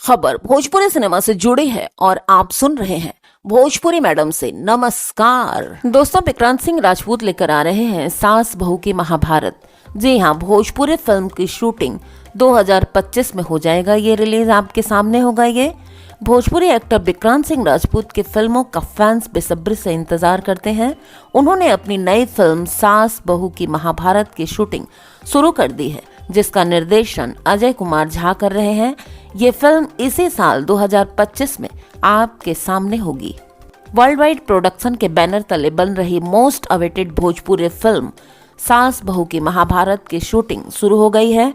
खबर भोजपुरी सिनेमा से जुड़ी है और आप सुन रहे हैं भोजपुरी मैडम से नमस्कार। दोस्तों, विक्रांत सिंह राजपूत लेकर आ रहे हैं सास बहू की महाभारत। जी हाँ, भोजपुरी फिल्म की शूटिंग 2025 में हो जाएगा। ये रिलीज आपके सामने होगा। ये भोजपुरी एक्टर विक्रांत सिंह राजपूत की फिल्मों का फैंस बेसब्री से इंतजार करते हैं। उन्होंने अपनी नई फिल्म सास बहू की महाभारत की शूटिंग शुरू कर दी है, जिसका निर्देशन अजय कुमार झा कर रहे हैं। ये फिल्म इसी साल 2025 में आपके सामने होगी। वर्ल्ड वाइड प्रोडक्शन के बैनर तले बन रही मोस्ट अवेटेड भोजपुरी फिल्म सास बहू की महाभारत की शूटिंग शुरू हो गई है।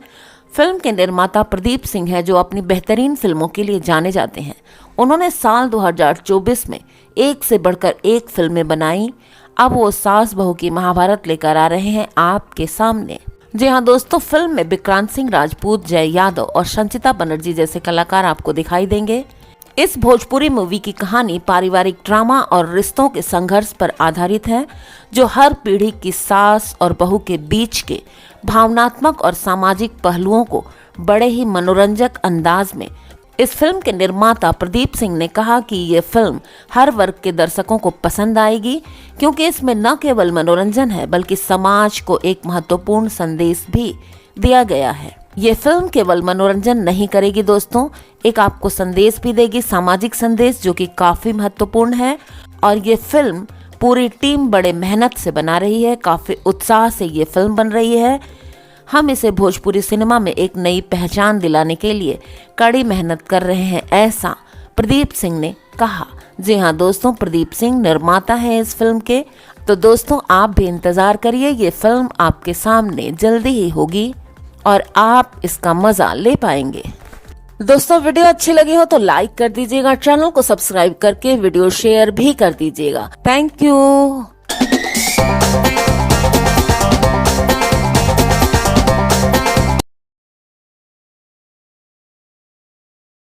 फिल्म के निर्माता प्रदीप सिंह है, जो अपनी बेहतरीन फिल्मों के लिए जाने जाते हैं। उन्होंने साल 2024 में एक से बढ़कर एक फिल्में बनाई। अब वो सास बहू की महाभारत लेकर आ रहे हैं आपके सामने। जी हाँ दोस्तों, फिल्म में विक्रांत सिंह राजपूत, जय यादव और संचिता बनर्जी जैसे कलाकार आपको दिखाई देंगे। इस भोजपुरी मूवी की कहानी पारिवारिक ड्रामा और रिश्तों के संघर्ष पर आधारित है, जो हर पीढ़ी की सास और बहू के बीच के भावनात्मक और सामाजिक पहलुओं को बड़े ही मनोरंजक अंदाज में। इस फिल्म के निर्माता प्रदीप सिंह ने कहा कि ये फिल्म हर वर्ग के दर्शकों को पसंद आएगी, क्योंकि इसमें न केवल मनोरंजन है बल्कि समाज को एक महत्वपूर्ण संदेश भी दिया गया है। ये फिल्म केवल मनोरंजन नहीं करेगी दोस्तों, एक आपको संदेश भी देगी, सामाजिक संदेश, जो कि काफी महत्वपूर्ण है। और ये फिल्म पूरी टीम बड़े मेहनत से बना रही है, काफी उत्साह से ये फिल्म बन रही है। हम इसे भोजपुरी सिनेमा में एक नई पहचान दिलाने के लिए कड़ी मेहनत कर रहे हैं, ऐसा प्रदीप सिंह ने कहा। जी हाँ दोस्तों, प्रदीप सिंह निर्माता है इस फिल्म के। तो दोस्तों, आप भी इंतजार करिए, ये फिल्म आपके सामने जल्दी ही होगी और आप इसका मजा ले पाएंगे। दोस्तों, वीडियो अच्छी लगी हो तो लाइक कर दीजिएगा, चैनल को सब्सक्राइब करके वीडियो शेयर भी कर दीजिएगा। Thank you.